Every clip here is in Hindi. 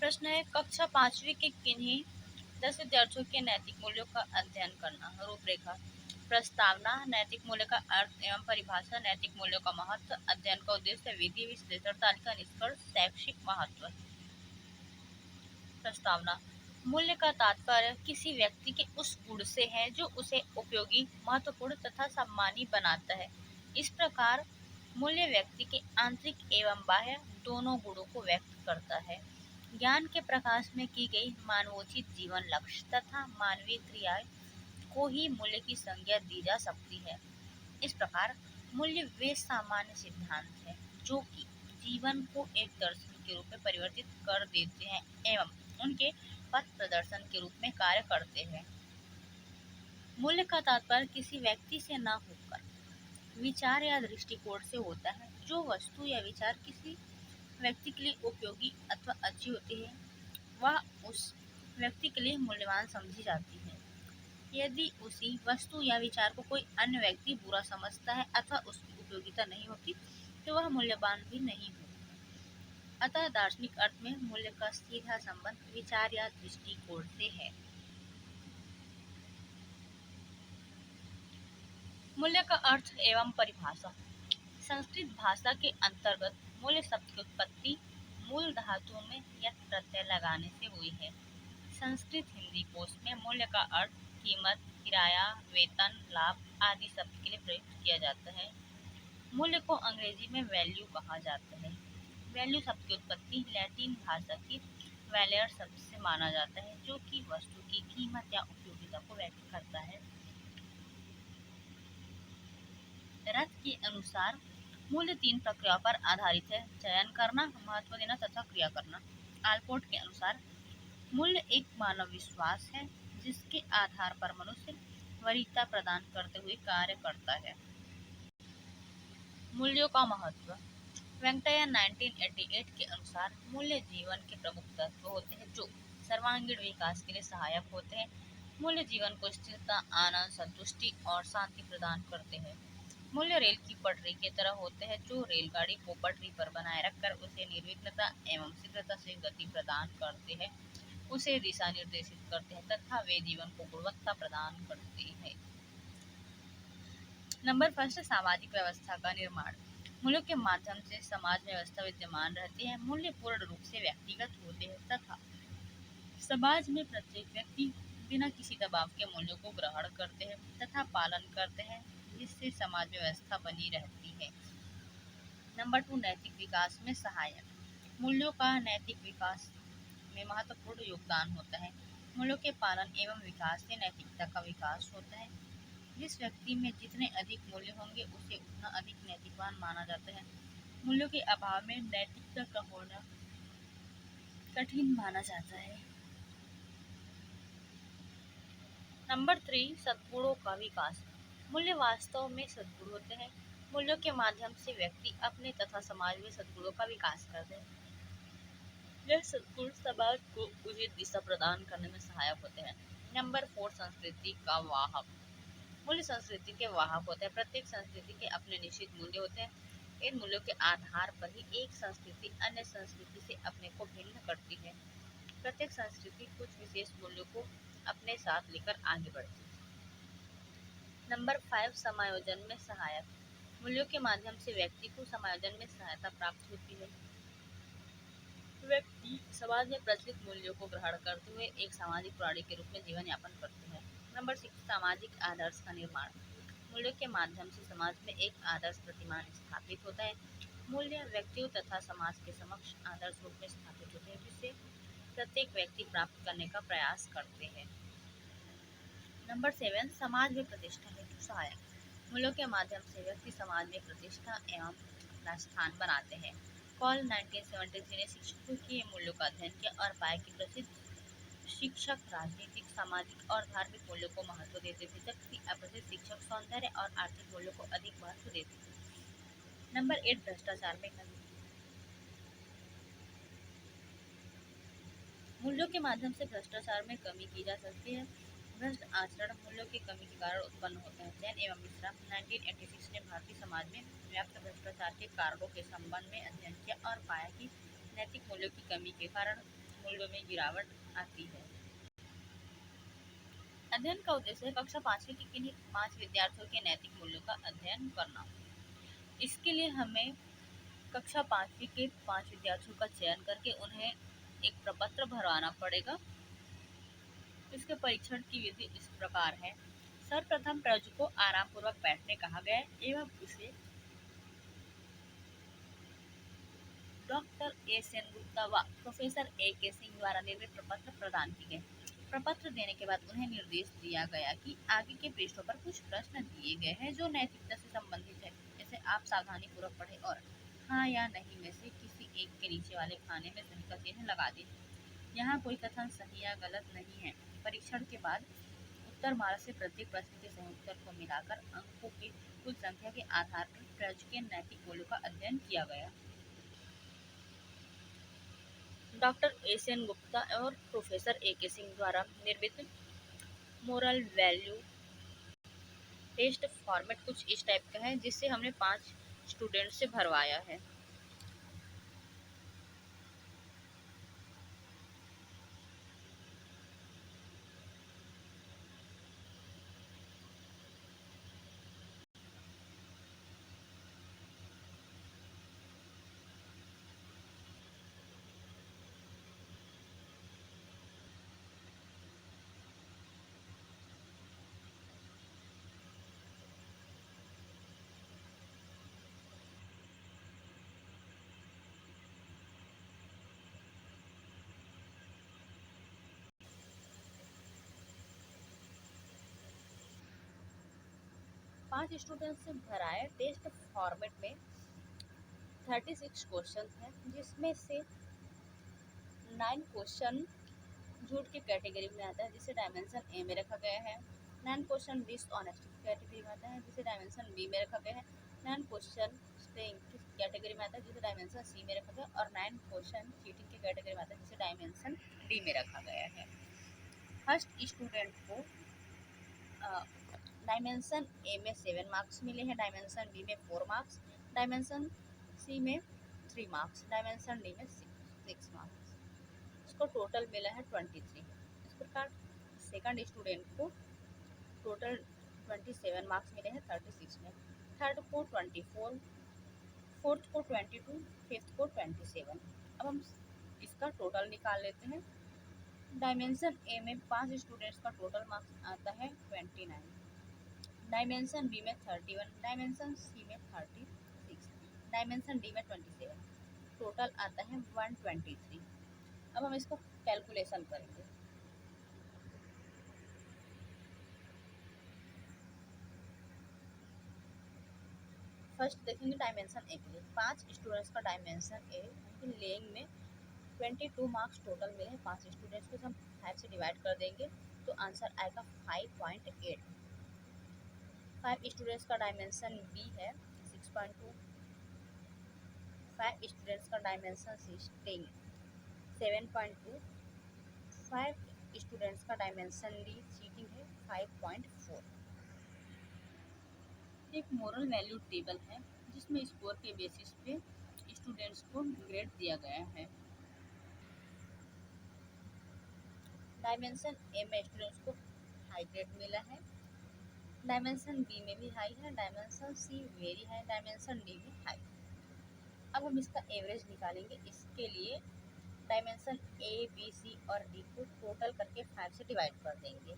प्रश्न है कक्षा पांचवी के किन्हीं 10 विद्यार्थियों के नैतिक मूल्यों का अध्ययन करना। रूपरेखा। प्रस्तावना, नैतिक मूल्य का अर्थ एवं परिभाषा, नैतिक मूल्यों का महत्व, अध्ययन का उद्देश्य, विधि विश्लेषण, तालिका, निष्कर्ष, शैक्षिक महत्व। प्रस्तावना। मूल्य का तात्पर्य किसी व्यक्ति के उस गुण से है जो उसे उपयोगी, महत्वपूर्ण तथा सम्मानी बनाता है। इस प्रकार मूल्य व्यक्ति के आंतरिक एवं बाह्य दोनों गुणों को व्यक्त करता है। ज्ञान के प्रकाश में की गई मानवोचित जीवन लक्ष्य तथा मानवीय क्रियाएं को ही मूल्य की संज्ञा दी जा सकती है। इस प्रकार मूल्य वे सामान्य सिद्धांत हैं जो कि जीवन को एक दर्शन के रूप में परिवर्तित कर देते हैं एवं उनके पथ प्रदर्शन के रूप में कार्य करते हैं। मूल्य का तात्पर्य किसी व्यक्ति से न होकर विचार या दृष्टिकोण से होता है। जो वस्तु या विचार किसी व्यक्ति के लिए उपयोगी अथवा अच्छी होती है वह उस व्यक्ति के लिए मूल्यवान समझी जाती है। यदि उसी वस्तु या विचार को कोई अन्य व्यक्ति बुरा समझता है अथवा उसकी उपयोगिता नहीं होती तो वह मूल्यवान भी नहीं होता। अतः दार्शनिक अर्थ में मूल्य का सीधा संबंध विचार या दृष्टिकोण से है। मूल्य का अर्थ एवं परिभाषा। संस्कृत भाषा के अंतर्गत मूल्य शब्द की उत्पत्ति मूल धातुओं में यत् प्रत्यय लगाने से हुई है। संस्कृत हिंदी कोश में मूल्य का अर्थ कीमत, किराया, वेतन, लाभ आदि शब्द के लिए प्रयुक्त किया जाता है। मूल्य को अंग्रेजी में वैल्यू कहा जाता है। वैल्यू शब्द की उत्पत्ति लैटिन भाषा की वैलेयर शब्द से माना जाता है जो कि वस्तु की कीमत या उपयोगिता को व्यक्त करता है। रथ के अनुसार मूल्य 3 प्रक्रियाओं पर आधारित है: चयन करना, महत्व देना तथा क्रिया करना। आलपोर्ट के अनुसार मूल्य एक मानव विश्वास है जिसके आधार पर मनुष्य वरीयता प्रदान करते हुए कार्य करता है। मूल्यों का महत्व। वेंकटैया 1988 के अनुसार मूल्य जीवन के प्रमुख तत्व होते हैं जो सर्वांगीण विकास के लिए सहायक होते हैं। मूल्य जीवन को स्थिरता, आनंद, संतुष्टि और शांति प्रदान करते हैं। मूल्य रेल की पटरी की तरह होते हैं जो रेलगाड़ी को पटरी पर बनाए रखकर उसे निर्विघ्नता एवं शीघ्रता से गति प्रदान करते हैं, उसे दिशा निर्देशित करते हैं तथा वे जीवन को गुणवत्ता प्रदान करते हैं। नंबर फर्स्ट, सामाजिक व्यवस्था का निर्माण। मूल्यों के माध्यम से समाज व्यवस्था विद्यमान रहती है। मूल्य पूर्ण रूप से व्यक्तिगत होते हैं तथा समाज में प्रत्येक व्यक्ति बिना किसी दबाव के मूल्यों को ग्रहण करते हैं तथा पालन करते हैं जिससे समाज व्यवस्था बनी रहती है। नंबर 2, नैतिक विकास में सहायक। मूल्यों का नैतिक विकास में महत्वपूर्ण योगदान होता है। मूल्यों के पालन एवं विकास से नैतिकता का विकास होता है। जिस व्यक्ति में जितने अधिक मूल्य होंगे उसे उतना अधिक नैतिकवान माना जाता है। मूल्यों के अभाव में नैतिकता का होना कठिन माना जाता है। नंबर 3, सद्गुणों का विकास। मूल्य वास्तव में सद्गुण होते हैं। मूल्यों के माध्यम से व्यक्ति अपने तथा समाज में सद्गुणों का विकास करते हैं। यह सद्गुण समाज को उचित दिशा प्रदान करने में सहायक होते हैं। नंबर 4, संस्कृति का वाहक। मूल्य संस्कृति के वाहक होते हैं। प्रत्येक संस्कृति के अपने निश्चित मूल्य होते हैं। इन मूल्यों के आधार पर ही एक संस्कृति अन्य संस्कृति से अपने को भिन्न करती है। प्रत्येक संस्कृति कुछ विशेष मूल्यों को अपने साथ लेकर आगे बढ़ती है। नंबर 5, समायोजन में सहायक। मूल्यों के माध्यम से व्यक्ति को समायोजन में सहायता प्राप्त होती है। व्यक्ति समाज में प्रचलित मूल्यों को ग्रहण करते हुए एक सामाजिक प्राणी के रूप में जीवन यापन करते हैं। नंबर 6, सामाजिक आदर्श का निर्माण। मूल्यों के माध्यम से समाज में एक आदर्श प्रतिमान स्थापित होता है। मूल्य व्यक्तियों तथा समाज के समक्ष आदर्श रूप में स्थापित होते हैं जिसे प्रत्येक व्यक्ति प्राप्त करने का प्रयास करते हैं। नंबर 7, समाज में प्रतिष्ठा हेतु सहायक। मूल्यों के माध्यम से व्यक्ति समाज में प्रतिष्ठा एवं अपना स्थान बनाते हैं। कॉल 1973 ने शिक्षकों के मूल्यों का अध्ययन किया और पाया कि प्रसिद्ध शिक्षक राजनीतिक, सामाजिक और धार्मिक मूल्यों को महत्व देते थे जबकि अप्रसिद्ध शिक्षक सौंदर्य और आर्थिक मूल्यों को अधिक महत्व देते थे। नंबर 8, भ्रष्टाचार में कमी। मूल्यों के माध्यम से भ्रष्टाचार में कमी की जा सकती है। भ्रष्ट आचरण मूल्यों की कमी के कारण उत्पन्न होते हैं। जैन एवं मिश्रा 1986 ने भारतीय समाज में व्याप्त भ्रष्टाचार के कारणों के संबंध में अध्ययन किया और पाया कि नैतिक मूल्यों की कमी के कारण मूल्यों में गिरावट आती है। अध्ययन का उद्देश्य है कक्षा 5वीं के किन्हीं 5 विद्यार्थियों के नैतिक मूल्यों का अध्ययन करना। इसके लिए हमें कक्षा 5वीं के 5 विद्यार्थियों का चयन करके उन्हें एक प्रपत्र भरवाना पड़ेगा। इसके परीक्षण की विधि इस प्रकार है। सर्वप्रथम प्रज को आराम पूर्वक बैठने कहा गया है एवं उसे डॉक्टर ए सेनगुप्ता व प्रोफेसर ए के सिंह द्वारा निर्मित प्रपत्र प्रदान की गए। प्रपत्र देने के बाद उन्हें निर्देश दिया गया कि आगे के पृष्ठों पर कुछ प्रश्न दिए गए हैं जो नैतिकता से संबंधित है। जैसे आप सावधानी पूर्वक पढ़ें और हाँ या नहीं में से किसी एक के नीचे वाले खाने में सही का चिन्ह लगा दें। यहाँ कोई कथन सही या गलत नहीं है। परीक्षण के बाद उत्तर माला से प्रत्येक प्रश्न के सही उत्तर को मिलाकर अंकों की कुल संख्या के आधार पर प्रज के नैतिक मूल्यों का अध्ययन किया गया। डॉक्टर ए सेनगुप्ता और प्रोफेसर ए के सिंह द्वारा निर्मित मोरल वैल्यू टेस्ट फॉर्मेट कुछ इस टाइप का है, जिससे हमने 5 स्टूडेंट से भरवाया है। पांच स्टूडेंट से भराए टेस्ट फॉर्मेट में 36 क्वेश्चन हैं, जिसमें से 9 क्वेश्चन झूठ की कैटेगरी में आता है, जिसे डायमेंशन ए में रखा गया है। 9 क्वेश्चन डिसऑनेस्टी की कैटेगरी में आता है, जिसे डायमेंशन बी में रखा गया है। 9 क्वेश्चन स्टेइंग की कैटेगरी में आता है, जिसे डायमेंशन सी में रखा गया, और 9 क्वेश्चन चीटिंग की कैटेगरी में आता है, जिसे डायमेंशन डी में रखा गया है। फर्स्ट स्टूडेंट को डायमेंशन ए में 7 मार्क्स मिले हैं, डायमेंशन बी में 4 मार्क्स, डायमेंशन सी में 3 मार्क्स, डायमेंशन डी में 6 मार्क्स। इसको टोटल मिला है 23। इस प्रकार सेकंड स्टूडेंट को टोटल 27 मार्क्स मिले हैं 36 में, थर्ड को 24, फोर्थ को 22, फिफ्थ को 27। अब हम इसका टोटल निकाल लेते हैं। डायमेंशन ए में 5 स्टूडेंट्स का टोटल मार्क्स आता है 29, डायमेंशन बी में 31, डायमेंशन सी में 36, डायमेंशन डी में 27, टोटल आता है 123। अब हम इसको कैलकुलेशन करेंगे। फर्स्ट देखेंगे डायमेंशन ए के लिए। 5 स्टूडेंट्स का डायमेंशन ए लेइंग में 22 मार्क्स टोटल मिले हैं 5 स्टूडेंट्स को। हम 5 से डिवाइड कर देंगे तो आंसर आएगा 5.8। 5 स्टूडेंट्स का डायमेंशन बी है 6.2, 5 स्टूडेंट्स का डायमेंशन सी स्टेइंग 7.2, 5 स्टूडेंट्स का डायमेंशन डी चीटिंग है 5.4। एक मोरल वैल्यू टेबल है, जिसमें स्कोर के बेसिस पे स्टूडेंट्स को ग्रेड दिया गया है। डायमेंशन ए में स्टूडेंट्स को हाई ग्रेड मिला है, डायमेंशन बी में भी हाई है, डायमेंशन सी वेरी हाई, डायमेंशन डी भी हाई। अब हम इसका एवरेज निकालेंगे। इसके लिए डायमेंशन ए बी सी और डी को टोटल करके 5 से डिवाइड कर देंगे।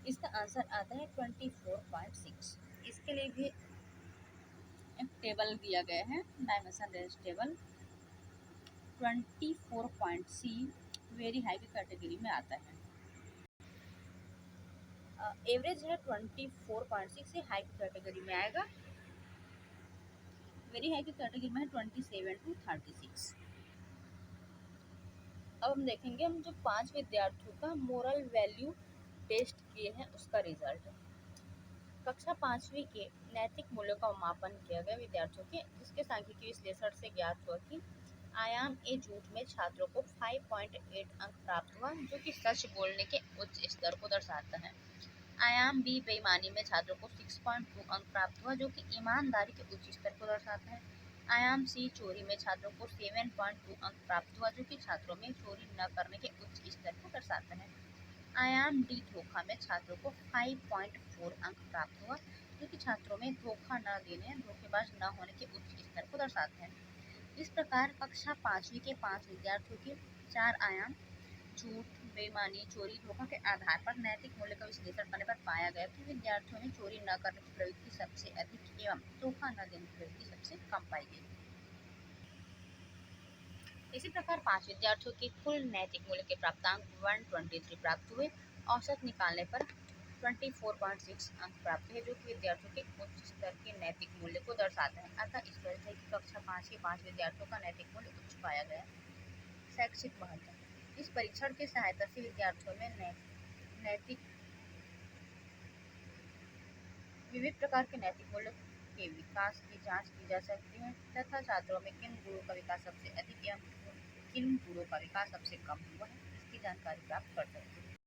इसका आंसर आता है 24.6। इसके लिए भी एक टेबल दिया गया है, dimension range table. 24.C very high की कैटेगरी में आता है। एवरेज है 24.6 से हाई की कैटेगरी में आएगा। वेरी हाई की कैटेगरी में है 27 to 36। अब हम देखेंगे हम जो 5 विद्यार्थियों का मोरल वैल्यू टेस्ट किए हैं उसका रिजल्ट। कक्षा 5वीं के नैतिक मूल्यों का मापन किया गया विद्यार्थियों के, जिसके सांख्यिकीय विश्लेषण से ज्ञात हुआ कि आयाम ए झूठ में छात्रों को 5.8 अंक प्राप्त हुआ, जो कि सच बोलने के उच्च स्तर को दर्शाता है। आयाम बी बेईमानी में छात्रों को 6.2 अंक प्राप्त हुआ, जो कि ईमानदारी के उच्च स्तर को दर्शाता है। आयाम सी, चोरी में छात्रों को 7.2 अंक प्राप्त हुआ, जो कि छात्रों में चोरी न करने के उच्च स्तर को दर्शाता है। आयाम डी, धोखा में छात्रों को 5.4 अंक प्राप्त हुआ, जो कि छात्रों में धोखा न देने, धोखेबाज न होने के उच्च स्तर को दर्शाता है। इस प्रकार कक्षा 5वीं के 5 विद्यार्थियों के 4 आयाम झूठ, बेईमानी, चोरी, धोखा के आधार पर नैतिक मूल्य का विश्लेषण करने पर पाया गया कि विद्यार्थियों में चोरी न करने की प्रवृत्ति सबसे अधिक एवं धोखा न देने की प्रवृत्ति सबसे कम पाई गई। इसी प्रकार 5 विद्यार्थियों के कुल नैतिक मूल्य के प्राप्तांक 123 प्राप्त हुए। औसत निकालने पर 24.6 अंक प्राप्त हुए, जो कि विद्यार्थियों के उच्च स्तर के नैतिक मूल्य को दर्शाता है। अतः इस वजह से कक्षा 5 के 5 विद्यार्थियों का नैतिक मूल्य उच्च पाया गया। शैक्षिक महत्व। इस परीक्षण की सहायता से विद्यार्थियों में नैतिक विविध प्रकार के नैतिक मूल्यों के विकास की जांच की जा सकती है तथा छात्रों में किन गुणों का विकास सबसे अधिक एवं किन गुणों का विकास सबसे कम हुआ है, इसकी जानकारी प्राप्त कर सकते हैं।